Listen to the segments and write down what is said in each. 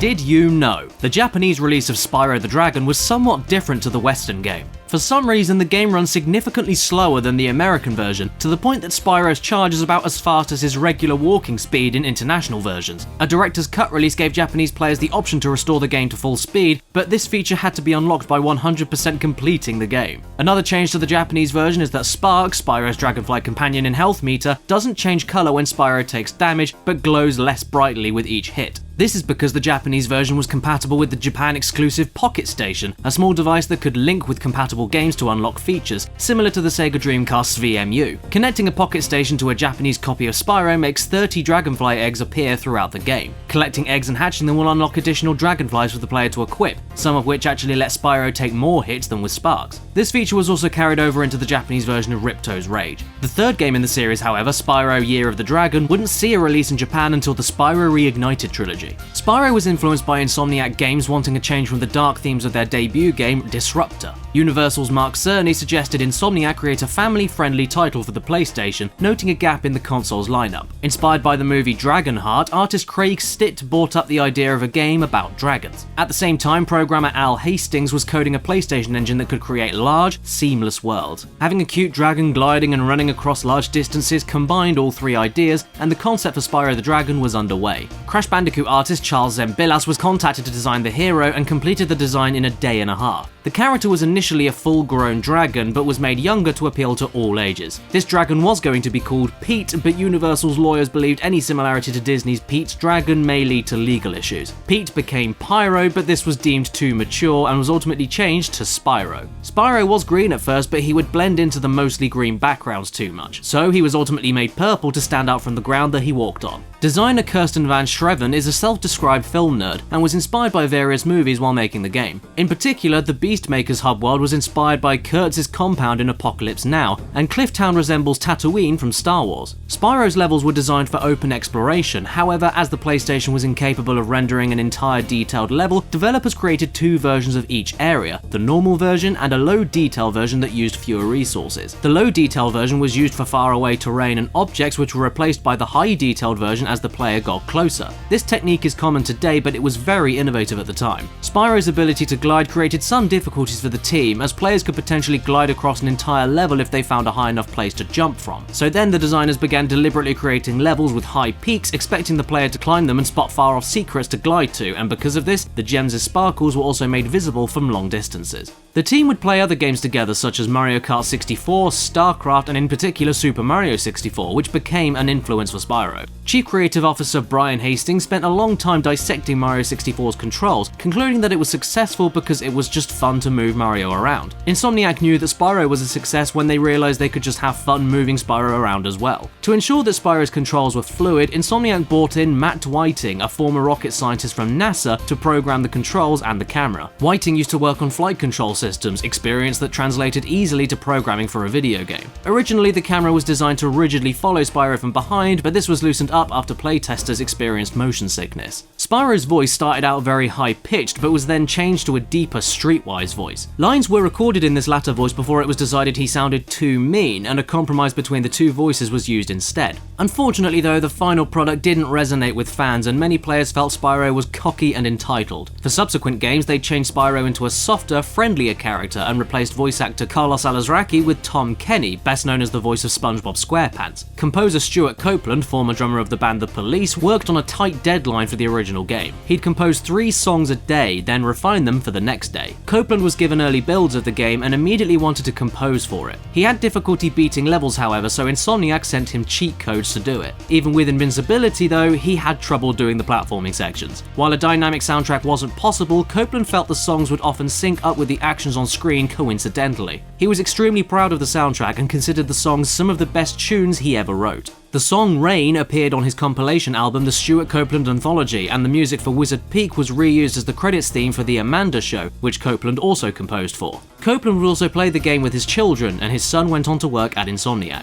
Did you know? The Japanese release of Spyro the Dragon was somewhat different to the Western game. For some reason, the game runs significantly slower than the American version, to the point that Spyro's charge is about as fast as his regular walking speed in international versions. A director's cut release gave Japanese players the option to restore the game to full speed, but this feature had to be unlocked by 100% completing the game. Another change to the Japanese version is that Spark, Spyro's dragonfly companion and health meter, doesn't change colour when Spyro takes damage, but glows less brightly with each hit. This is because the Japanese version was compatible with the Japan-exclusive Pocket Station, a small device that could link with compatible games to unlock features, similar to the Sega Dreamcast's VMU. Connecting a Pocket Station to a Japanese copy of Spyro makes 30 dragonfly eggs appear throughout the game. Collecting eggs and hatching them will unlock additional dragonflies for the player to equip, some of which actually let Spyro take more hits than with Sparks. This feature was also carried over into the Japanese version of Ripto's Rage. The third game in the series, however, Spyro Year of the Dragon, wouldn't see a release in Japan until the Spyro Reignited Trilogy. Spyro was influenced by Insomniac Games wanting a change from the dark themes of their debut game, Disruptor. Universal's Mark Cerny suggested Insomniac create a family-friendly title for the PlayStation, noting a gap in the console's lineup. Inspired by the movie Dragonheart, artist Craig Stitt brought up the idea of a game about dragons. At the same time, programmer Al Hastings was coding a PlayStation engine that could create large, seamless worlds. Having a cute dragon gliding and running across large distances combined all three ideas, and the concept for Spyro the Dragon was underway. Crash Bandicoot artist Charles Zembillas was contacted to design the hero and completed the design in a day and a half. The character was initially a full-grown dragon, but was made younger to appeal to all ages. This dragon was going to be called Pete, but Universal's lawyers believed any similarity to Disney's Pete's Dragon may lead to legal issues. Pete became Pyro, but this was deemed too mature and was ultimately changed to Spyro. Spyro was green at first, but he would blend into the mostly green backgrounds too much, so he was ultimately made purple to stand out from the ground that he walked on. Designer Kirsten Van Schreven is a self-described film nerd and was inspired by various movies while making the game. In particular, the Beastmaker's hub world was inspired by Kurtz's compound in Apocalypse Now, and Clifftown resembles Tatooine from Star Wars. Spyro's levels were designed for open exploration, however, as the PlayStation was incapable of rendering an entire detailed level, developers created two versions of each area, the normal version and a low detail version that used fewer resources. The low detail version was used for faraway terrain and objects, which were replaced by the high detailed version as the player got closer. This technique is common today, but it was very innovative at the time. Spyro's ability to glide created some difficulties for the team, as players could potentially glide across an entire level if they found a high enough place to jump from. So then the designers began deliberately creating levels with high peaks, expecting the player to climb them and spot far off secrets to glide to, and because of this, the gems' sparkles were also made visible from long distances. The team would play other games together such as Mario Kart 64, StarCraft, and in particular Super Mario 64, which became an influence for Spyro. Chief Creative Officer Brian Hastings spent a long time dissecting Mario 64's controls, concluding that it was successful because it was just fun to move Mario around. Insomniac knew that Spyro was a success when they realized they could just have fun moving Spyro around as well. To ensure that Spyro's controls were fluid, Insomniac brought in Matt Whiting, a former rocket scientist from NASA, to program the controls and the camera. Whiting used to work on flight control systems, experience that translated easily to programming for a video game. Originally, the camera was designed to rigidly follow Spyro from behind, but this was loosened up after playtesters experienced motion sickness. Spyro's voice started out very high-pitched, but was then changed to a deeper, streetwise voice. Lines were recorded in this latter voice before it was decided he sounded too mean, and a compromise between the two voices was used instead. Unfortunately though, the final product didn't resonate with fans, and many players felt Spyro was cocky and entitled. For subsequent games, they changed Spyro into a softer, friendlier character and replaced voice actor Carlos Alazraqui with Tom Kenny, best known as the voice of SpongeBob SquarePants. Composer Stuart Copeland, former drummer of the band The Police, worked on a tight deadline for the original game. He'd compose 3 songs a day, then refine them for the next day. Copeland was given early builds of the game and immediately wanted to compose for it. He had difficulty beating levels, however, so Insomniac sent him cheat codes to do it. Even with invincibility though, he had trouble doing the platforming sections. While a dynamic soundtrack wasn't possible, Copeland felt the songs would often sync up with the actions on screen coincidentally. He was extremely proud of the soundtrack and considered the songs some of the best tunes he ever wrote. The song Rain appeared on his compilation album The Stuart Copeland Anthology, and the music for Wizard Peak was reused as the credits theme for The Amanda Show, which Copeland also composed for. Copeland would also play the game with his children, and his son went on to work at Insomniac.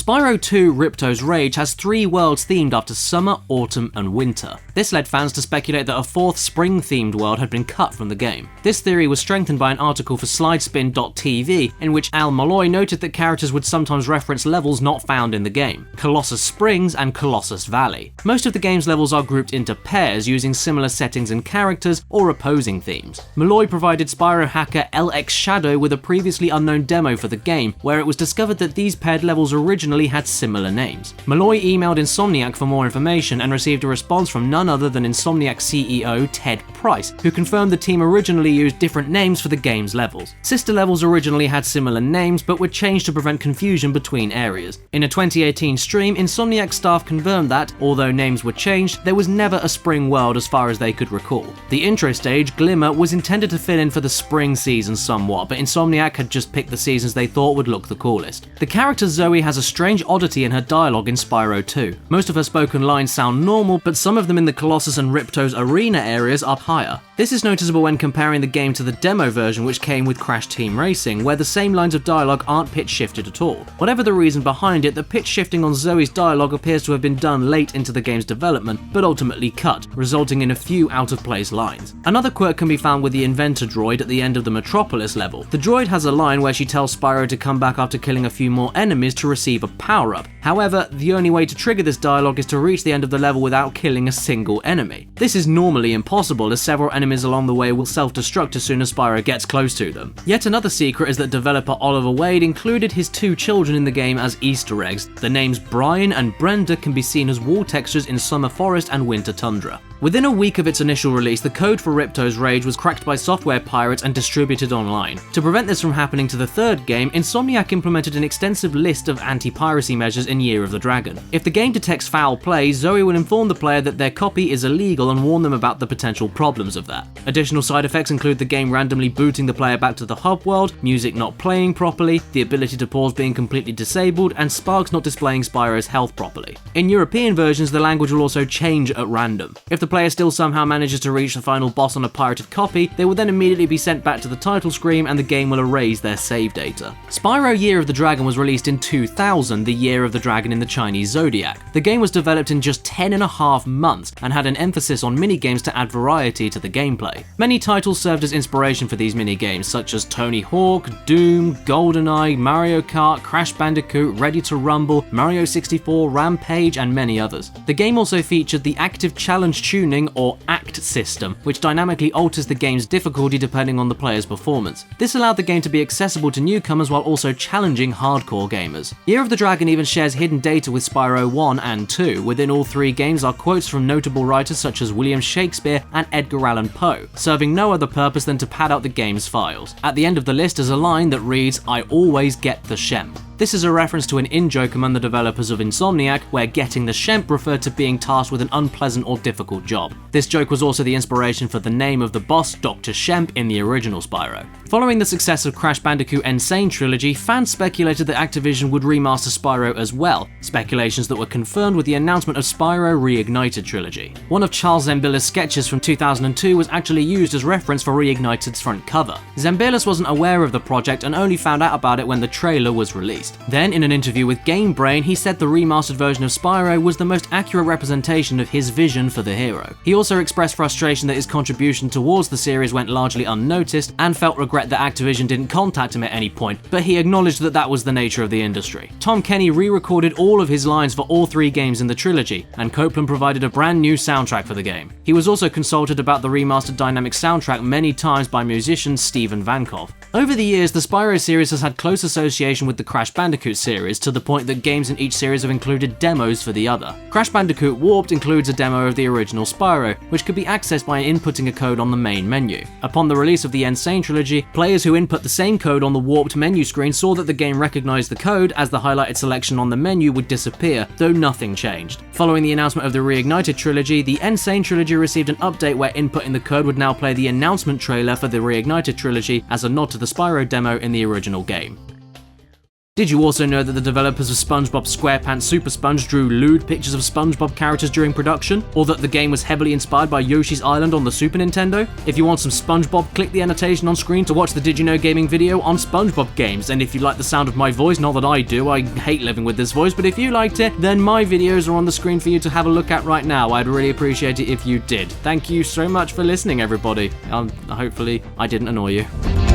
Spyro 2 Ripto's Rage has 3 worlds themed after summer, autumn, and winter. This led fans to speculate that a 4th spring-themed world had been cut from the game. This theory was strengthened by an article for Slidespin.tv in which Al Malloy noted that characters would sometimes reference levels not found in the game, Colossus Springs and Colossus Valley. Most of the game's levels are grouped into pairs using similar settings and characters or opposing themes. Malloy provided Spyro hacker LX Shadow with a previously unknown demo for the game, where it was discovered that these paired levels originally had similar names. Malloy emailed Insomniac for more information and received a response from none other than Insomniac CEO Ted Price, who confirmed the team originally used different names for the game's levels. Sister levels originally had similar names but were changed to prevent confusion between areas. In a 2018 stream, Insomniac staff confirmed that, although names were changed, there was never a spring world as far as they could recall. The intro stage, Glimmer, was intended to fill in for the spring season somewhat, but Insomniac had just picked the seasons they thought would look the coolest. The character Zoe has a strange oddity in her dialogue in Spyro 2. Most of her spoken lines sound normal, but some of them in the Colossus and Ripto's arena areas are higher. This is noticeable when comparing the game to the demo version which came with Crash Team Racing, where the same lines of dialogue aren't pitch shifted at all. Whatever the reason behind it, the pitch shifting on Zoe's dialogue appears to have been done late into the game's development, but ultimately cut, resulting in a few out-of-place lines. Another quirk can be found with the inventor droid at the end of the Metropolis level. The droid has a line where she tells Spyro to come back after killing a few more enemies to receive a power-up. However, the only way to trigger this dialogue is to reach the end of the level without killing a single enemy. This is normally impossible, as several enemies along the way will self-destruct as soon as Spyro gets close to them. Yet another secret is that developer Oliver Wade included his 2 children in the game as Easter eggs. The names Brian and Brenda can be seen as wall textures in summer forest and winter tundra. Within a week of its initial release, the code for Ripto's Rage was cracked by software pirates and distributed online. To prevent this from happening to the 3rd game, Insomniac implemented an extensive list of anti-piracy measures in Year of the Dragon. If the game detects foul play, Zoe will inform the player that their copy is illegal and warn them about the potential problems of that. Additional side effects include the game randomly booting the player back to the hub world, music not playing properly, the ability to pause being completely disabled, and Sparks not displaying Spyro's health properly. In European versions, the language will also change at random. If the player still somehow manages to reach the final boss on a pirated copy, they will then immediately be sent back to the title screen and the game will erase their save data. Spyro Year of the Dragon was released in 2000, the Year of the Dragon in the Chinese Zodiac. The game was developed in just 10.5 months and had an emphasis on minigames to add variety to the gameplay. Many titles served as inspiration for these minigames, such as Tony Hawk, Doom, GoldenEye, Mario Kart, Crash Bandicoot, Ready to Rumble, Mario 64, Rampage, and many others. The game also featured the Active Challenge Tuning or ACT system, which dynamically alters the game's difficulty depending on the player's performance. This allowed the game to be accessible to newcomers while also challenging hardcore gamers. Year of the Dragon even shares hidden data with Spyro 1 and 2. Within all 3 games are quotes from notable writers such as William Shakespeare and Edgar Allan Poe, serving no other purpose than to pad out the game's files. At the end of the list is a line that reads, "I always get the Shemp." This is a reference to an in-joke among the developers of Insomniac, where getting the Shemp referred to being tasked with an unpleasant or difficult job. This joke was also the inspiration for the name of the boss, Dr. Shemp, in the original Spyro. Following the success of Crash Bandicoot Insane Trilogy, fans speculated that Activision would remaster Spyro as well, speculations that were confirmed with the announcement of Spyro Reignited Trilogy. One of Charles Zambilla's sketches from 2002 was actually used as reference for Reignited's front cover. Zambillas wasn't aware of the project and only found out about it when the trailer was released. Then, in an interview with Game Brain, he said the remastered version of Spyro was the most accurate representation of his vision for the hero. He also expressed frustration that his contribution towards the series went largely unnoticed and felt regret that Activision didn't contact him at any point, but he acknowledged that that was the nature of the industry. Tom Kenny re-recorded all of his lines for all 3 games in the trilogy, and Copeland provided a brand new soundtrack for the game. He was also consulted about the remastered dynamic soundtrack many times by musician Steven Vankov. Over the years, the Spyro series has had close association with the Crash Bandicoot series, to the point that games in each series have included demos for the other. Crash Bandicoot Warped includes a demo of the original Spyro, which could be accessed by inputting a code on the main menu. Upon the release of the Insane Trilogy, players who input the same code on the Warped menu screen saw that the game recognized the code as the highlighted selection on the menu would disappear, though nothing changed. Following the announcement of the Reignited Trilogy, the Insane Trilogy received an update where inputting the code would now play the announcement trailer for the Reignited Trilogy as a nod to the Spyro demo in the original game. Did you also know that the developers of SpongeBob SquarePants Super Sponge drew lewd pictures of SpongeBob characters during production? Or that the game was heavily inspired by Yoshi's Island on the Super Nintendo? If you want some SpongeBob, click the annotation on screen to watch the Did You Know Gaming video on SpongeBob games. And if you like the sound of my voice, not that I do, I hate living with this voice, but if you liked it, then my videos are on the screen for you to have a look at right now. I'd really appreciate it if you did. Thank you so much for listening, everybody. Hopefully I didn't annoy you.